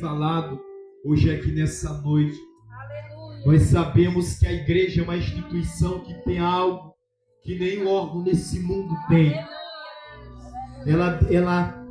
falado hoje aqui nessa noite. Nós sabemos que a igreja é uma instituição que tem algo que nenhum órgão nesse mundo tem. Ela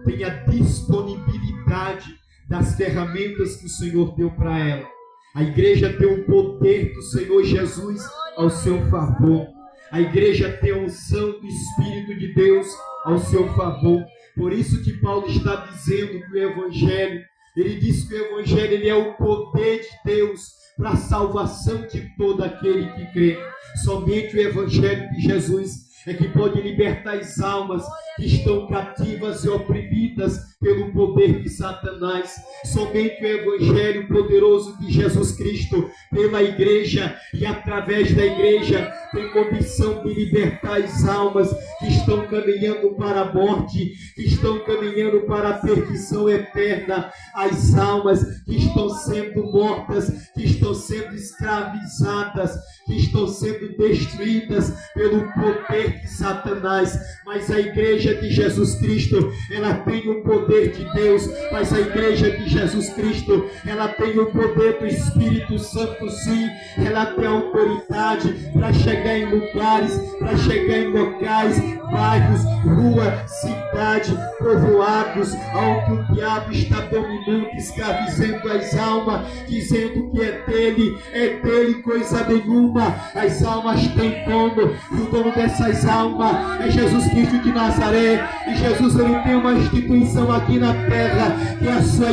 tem a disponibilidade das ferramentas que o Senhor deu para ela. A igreja tem o poder do Senhor Jesus ao seu favor. A igreja tem a unção do Espírito de Deus ao seu favor. Por isso que Paulo está dizendo que o Evangelho, ele diz que o Evangelho ele é o poder de Deus para a salvação de todo aquele que crê. Somente o Evangelho de Jesus é que pode libertar as almas que estão cativas e oprimidas pelo poder de Satanás. Somente o Evangelho poderoso de Jesus Cristo, pela igreja e através da igreja, tem condição de libertar as almas que estão caminhando para a morte, que estão caminhando para a perdição eterna, as almas que estão sendo mortas, que estão sendo escravizadas, que estão sendo destruídas pelo poder de Satanás. Mas a igreja de Jesus Cristo, ela tem o poder de Deus. Mas a igreja de Jesus Cristo, ela tem o poder do Espírito Santo, sim. Ela tem autoridade para chegar em lugares, para chegar em locais, bairros, rua, cidade, povoados, onde o diabo está dominando, escravizando as almas, dizendo que é dele coisa nenhuma. As almas têm dono, e o dono dessas almas é Jesus Cristo de Nazaré. E Jesus, ele tem uma instituição aqui na terra, que é a sua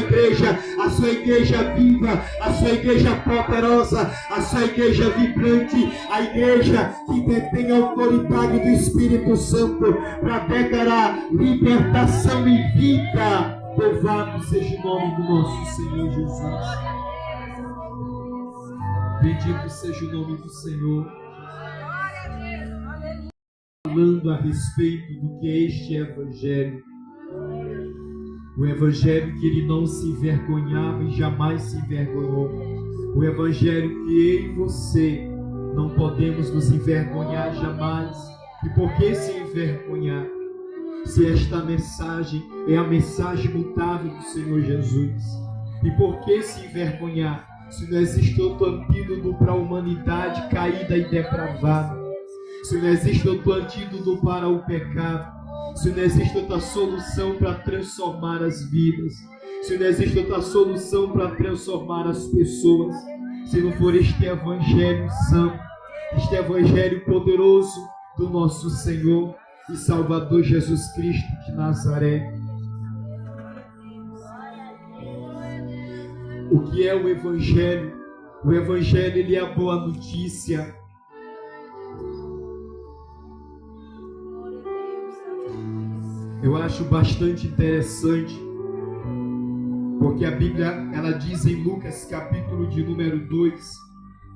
igreja viva, a sua igreja poderosa, a sua igreja vibrante, a igreja que detém a autoridade do Espírito Santo para declarar libertação e vida. Louvado seja o nome do nosso Senhor Jesus. Bendito seja o nome do Senhor. Falando a respeito do que é este Evangelho. O Evangelho que ele não se envergonhava e jamais se envergonhou. O Evangelho que eu e você não podemos nos envergonhar jamais. E por que se envergonhar? Se esta mensagem é a mensagem mutável do Senhor Jesus. E por que se envergonhar? Se não existe outro antídoto para a humanidade caída e depravada. Se não existe outro antídoto para o pecado. Se não existe outra solução para transformar as vidas. Se não existe outra solução para transformar as pessoas. Se não for este Evangelho santo, este Evangelho poderoso do nosso Senhor e Salvador Jesus Cristo de Nazaré. O que é o Evangelho? O Evangelho, ele é a boa notícia. Eu acho bastante interessante, porque a Bíblia, ela diz em Lucas capítulo de número 2,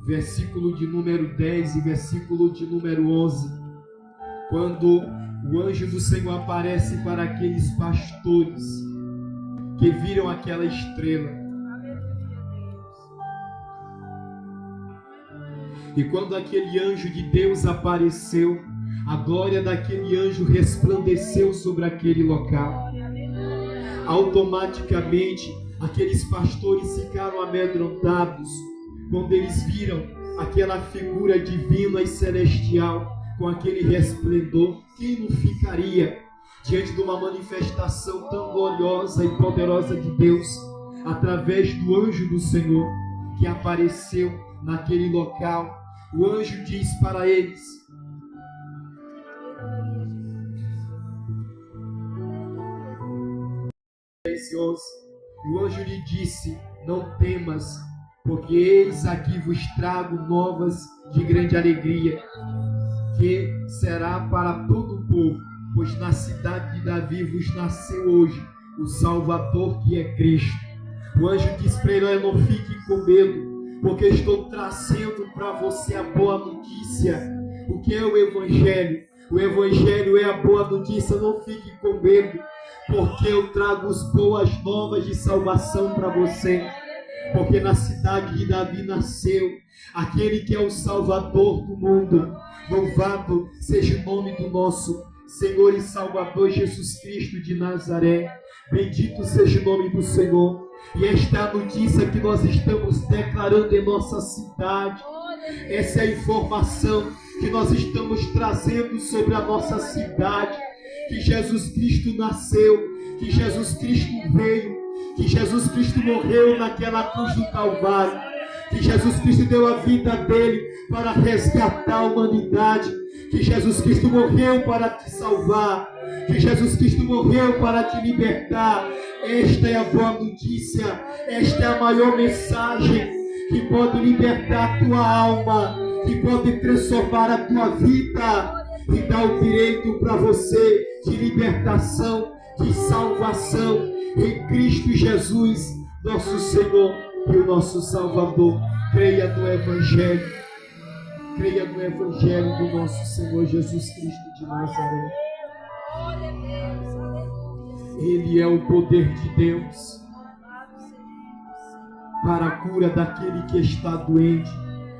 versículo de número 10 e versículo de número 11, quando o anjo do Senhor aparece para aqueles pastores que viram aquela estrela. E quando aquele anjo de Deus apareceu, a glória daquele anjo resplandeceu sobre aquele local. Automaticamente, aqueles pastores ficaram amedrontados quando eles viram aquela figura divina e celestial com aquele resplendor. Quem não ficaria diante de uma manifestação tão gloriosa e poderosa de Deus, através do anjo do Senhor que apareceu naquele local? O anjo diz para eles: e o anjo lhe disse: não temas, porque eis aqui vos trago novas de grande alegria, que será para todo o povo, pois na cidade de Davi vos nasceu hoje o Salvador, que é Cristo. O anjo disse para ele: não fique com medo, porque estou trazendo para você a boa notícia. O que é o Evangelho? O Evangelho é a boa notícia. Não fique com medo, porque eu trago as boas novas de salvação para você. Porque na cidade de Davi nasceu aquele que é o Salvador do mundo. Louvado seja o nome do nosso Senhor e Salvador Jesus Cristo de Nazaré. Bendito seja o nome do Senhor. E esta é a notícia que nós estamos declarando em nossa cidade. Essa é a informação que nós estamos trazendo sobre a nossa cidade. Que Jesus Cristo nasceu, que Jesus Cristo veio, que Jesus Cristo morreu naquela cruz do Calvário, que Jesus Cristo deu a vida dele para resgatar a humanidade, que Jesus Cristo morreu para te salvar, que Jesus Cristo morreu para te libertar. Esta é a boa notícia, esta é a maior mensagem que pode libertar a tua alma, que pode transformar a tua vida e dar o direito para você de libertação, de salvação em Cristo Jesus, nosso Senhor e o nosso Salvador. Creia no Evangelho, creia no Evangelho do nosso Senhor Jesus Cristo de Nazaré. Ele é o poder de Deus para a cura daquele que está doente,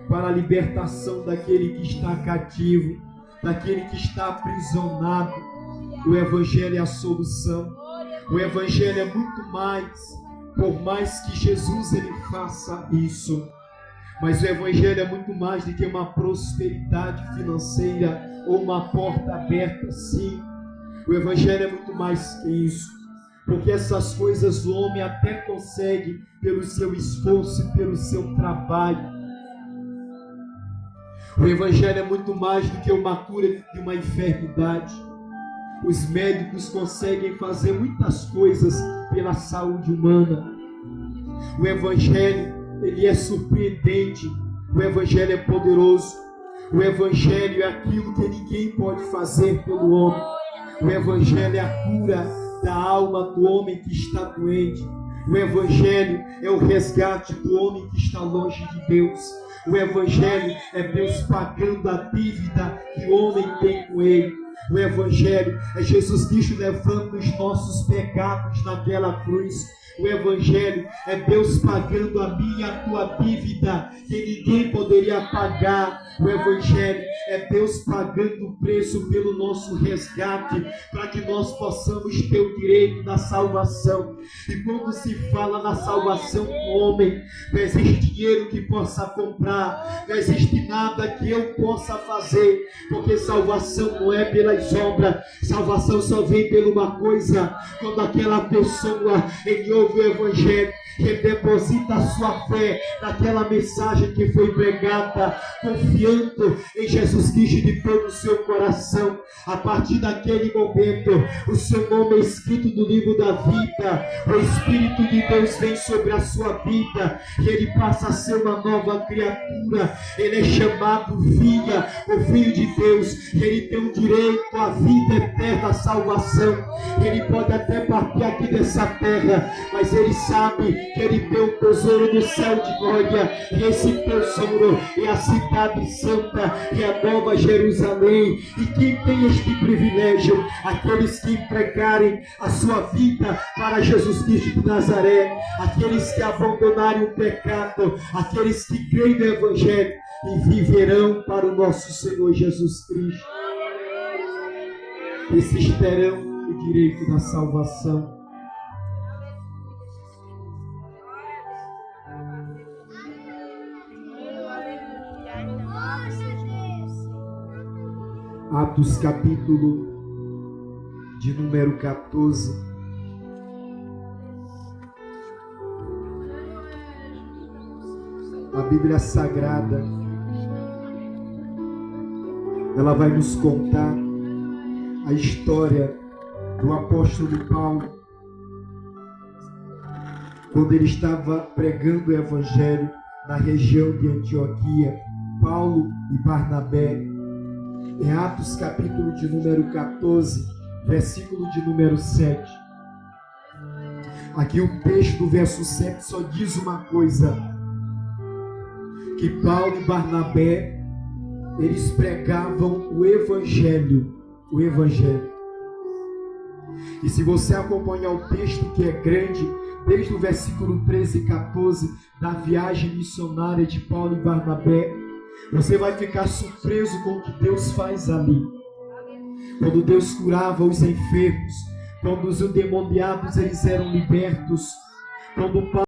para a libertação daquele que está cativo, daquele que está aprisionado. O Evangelho é a solução. O Evangelho é muito mais, por mais que Jesus ele faça isso. Mas o Evangelho é muito mais do que uma prosperidade financeira ou uma porta aberta, sim. O Evangelho é muito mais que isso. Porque essas coisas o homem até consegue pelo seu esforço e pelo seu trabalho. O Evangelho é muito mais do que uma cura de uma enfermidade. Os médicos conseguem fazer muitas coisas pela saúde humana. O Evangelho, ele é surpreendente. O Evangelho é poderoso. O Evangelho é aquilo que ninguém pode fazer pelo homem. O Evangelho é a cura da alma do homem que está doente. O Evangelho é o resgate do homem que está longe de Deus. O Evangelho é Deus pagando a dívida que o homem tem com Ele. O Evangelho é Jesus Cristo levando os nossos pecados naquela cruz. O Evangelho é Deus pagando a minha e a tua dívida que ninguém poderia pagar. O Evangelho é Deus pagando o preço pelo nosso resgate, para que nós possamos ter o direito da salvação. E quando se fala na salvação do homem, não existe dinheiro que possa comprar, não existe nada que eu possa fazer, porque salvação não é pelas obras, salvação só vem por uma coisa: quando aquela pessoa ele ouve o Evangelho, ele deposita a sua fé naquela mensagem que foi pregada, confiando em Jesus Cristo de todo o seu coração. A partir daquele momento, o seu nome é escrito no livro da vida. O Espírito de Deus vem sobre a sua vida e ele passa a ser uma nova criatura. Ele é chamado filha, o Filho de Deus. Ele tem o direito à vida eterna, à salvação. Ele pode até partir aqui dessa terra, mas ele sabe que ele tem um tesouro no céu de glória, e esse tesouro é a cidade santa, e a nova Jerusalém. E quem tem este privilégio? Aqueles que entregarem a sua vida para Jesus Cristo de Nazaré, aqueles que abandonarem o pecado, aqueles que creem no Evangelho e viverão para o nosso Senhor Jesus Cristo. Esses terão o direito da salvação. Atos capítulo de número 14. A Bíblia Sagrada, ela vai nos contar a história do apóstolo Paulo, quando ele estava pregando o Evangelho na região de Antioquia. Paulo e Barnabé, em Atos capítulo de número 14, versículo de número 7. Aqui o texto do verso 7 só diz uma coisa: que Paulo e Barnabé, eles pregavam o Evangelho. O Evangelho. E se você acompanhar o texto, que é grande, desde o versículo 13 e 14 da viagem missionária de Paulo e Barnabé, você vai ficar surpreso com o que Deus faz ali. Quando Deus curava os enfermos, quando os endemoniados eles eram libertos, quando Paulo